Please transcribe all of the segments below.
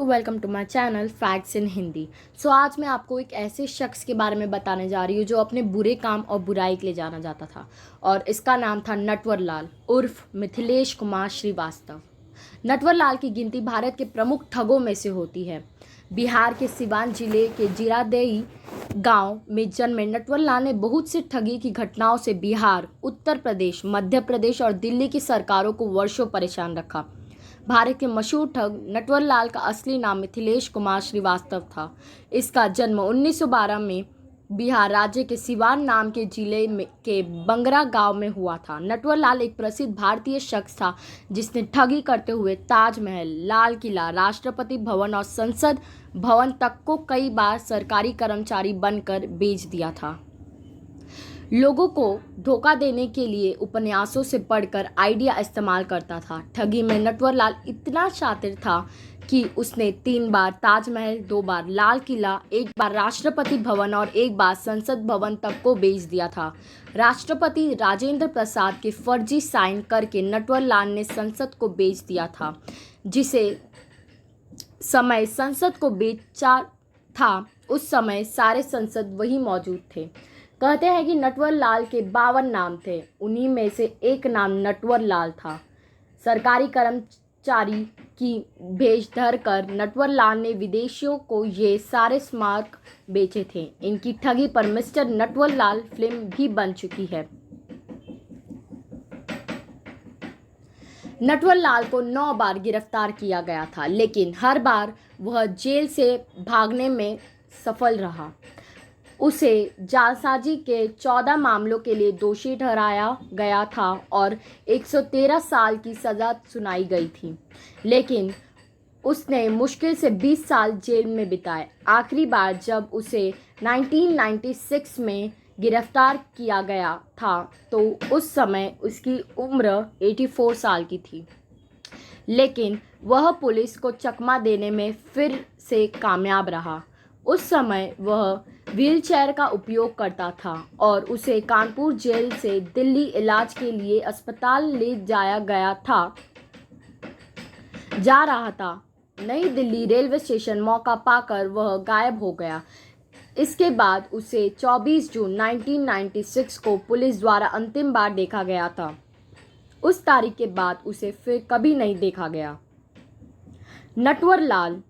Welcome to my channel facts in Hindi. आज मैं आपको एक ऐसे शख्स के बारे में बताने जा रही हूँ जो अपने बुरे काम और बुराई के लिए जाना जाता था और इसका नाम था नटवर लाल उर्फ मिथिलेश कुमार श्रीवास्तव। नटवर लाल की गिनती भारत के प्रमुख ठगों में से होती है। बिहार के सिवान जिले के जीरादेई गांव में जन्मे नटवर लाल ने बहुत सी ठगी की घटनाओं से बिहार, उत्तर प्रदेश, मध्य प्रदेश और दिल्ली की सरकारों को वर्षों परेशान रखा। भारत के मशहूर ठग नटवर लाल का असली नाम मिथिलेश कुमार श्रीवास्तव था। इसका जन्म 1912 में बिहार राज्य के सिवान नाम के जिले के बंगरा गांव में हुआ था। नटवर लाल एक प्रसिद्ध भारतीय शख्स था जिसने ठगी करते हुए ताजमहल, लाल किला, राष्ट्रपति भवन और संसद भवन तक को कई बार सरकारी कर्मचारी बनकर बेच दिया था। लोगों को धोखा देने के लिए उपन्यासों से पढ़कर आइडिया इस्तेमाल करता था। ठगी में नटवर लाल इतना शातिर था कि उसने 3 बार ताजमहल, 2 बार लाल किला, 1 बार राष्ट्रपति भवन और 1 बार संसद भवन तक को बेच दिया था। राष्ट्रपति राजेंद्र प्रसाद के फर्जी साइन करके नटवर लाल ने संसद को बेच दिया था, जिसे समय संसद को बेचा था उस समय सारे संसद वही मौजूद थे। कहते हैं कि नटवर लाल के 52 नाम थे, उन्हीं में से एक नाम नटवर लाल था। सरकारी कर्मचारी की भेष धर कर नटवर लाल ने विदेशियों को ये सारे स्मारक बेचे थे। इनकी ठगी पर मिस्टर नटवर लाल फिल्म भी बन चुकी है। नटवर लाल को 9 बार गिरफ्तार किया गया था, लेकिन हर बार वह जेल से भागने में सफल रहा। उसे जालसाजी के 14 मामलों के लिए दोषी ठहराया गया था और 113 साल की सज़ा सुनाई गई थी, लेकिन उसने मुश्किल से 20 साल जेल में बिताए। आखिरी बार जब उसे 1996 में गिरफ्तार किया गया था तो उस समय उसकी उम्र 84 साल की थी, लेकिन वह पुलिस को चकमा देने में फिर से कामयाब रहा। उस समय वह व्हीलचेयर का उपयोग करता था और उसे कानपुर जेल से दिल्ली इलाज के लिए अस्पताल ले जाया जा रहा था। नई दिल्ली रेलवे स्टेशन मौका पाकर वह गायब हो गया। इसके बाद उसे 24 जून 1996 को पुलिस द्वारा अंतिम बार देखा गया था। उस तारीख के बाद उसे फिर कभी नहीं देखा गया। नटवर लाल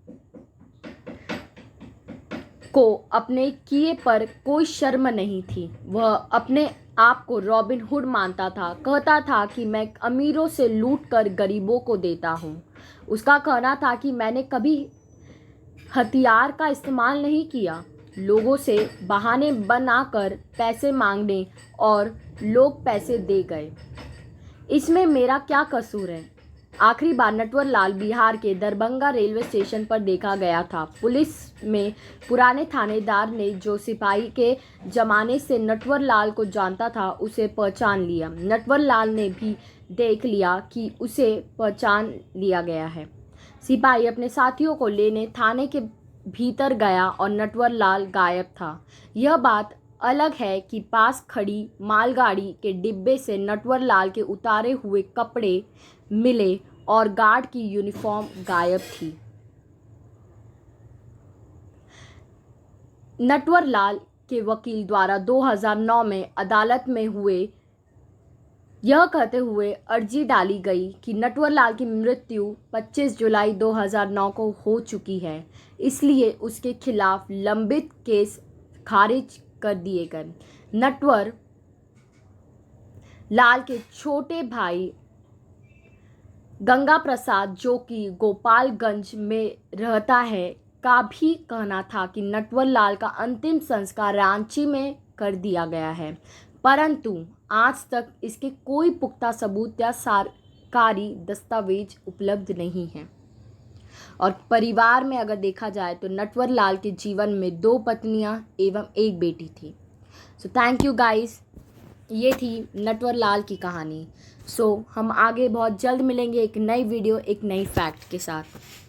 को अपने किए पर कोई शर्म नहीं थी। वह अपने आप को रॉबिन हुड मानता था। कहता था कि मैं अमीरों से लूट कर गरीबों को देता हूँ। उसका कहना था कि मैंने कभी हथियार का इस्तेमाल नहीं किया। लोगों से बहाने बनाकर पैसे मांगने और लोग पैसे दे गए, इसमें मेरा क्या कसूर है। आखिरी बार नटवर लाल बिहार के दरभंगा रेलवे स्टेशन पर देखा गया था। पुलिस में पुराने थानेदार ने, जो सिपाही के जमाने से नटवर लाल को जानता था, उसे पहचान लिया। नटवर लाल ने भी देख लिया कि उसे पहचान लिया गया है। सिपाही अपने साथियों को लेने थाने के भीतर गया और नटवर लाल गायब था। यह बात अलग है कि पास खड़ी मालगाड़ी के डिब्बे से नटवर लाल के उतारे हुए कपड़े मिले और गार्ड की यूनिफॉर्म गायब थी। नटवर लाल के वकील द्वारा 2009 में अदालत में यह कहते हुए अर्जी डाली गई कि नटवर लाल की मृत्यु 25 जुलाई 2009 को हो चुकी है, इसलिए उसके खिलाफ लंबित केस खारिज कर दिए गए। नटवर लाल के छोटे भाई गंगा प्रसाद, जो कि गोपालगंज में रहता है, का भी कहना था कि नटवर लाल का अंतिम संस्कार रांची में कर दिया गया है, परंतु आज तक इसके कोई पुख्ता सबूत या सरकारी दस्तावेज उपलब्ध नहीं हैं। और परिवार में अगर देखा जाए तो नटवर लाल के जीवन में 2 पत्नियां एवं 1 बेटी थी। थैंक यू गाइस, ये थी नटवर लाल की कहानी। हम आगे बहुत जल्द मिलेंगे एक नई वीडियो, एक नई फैक्ट के साथ।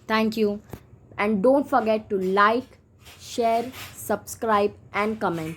Thank you and don't forget to like, share, subscribe and comment.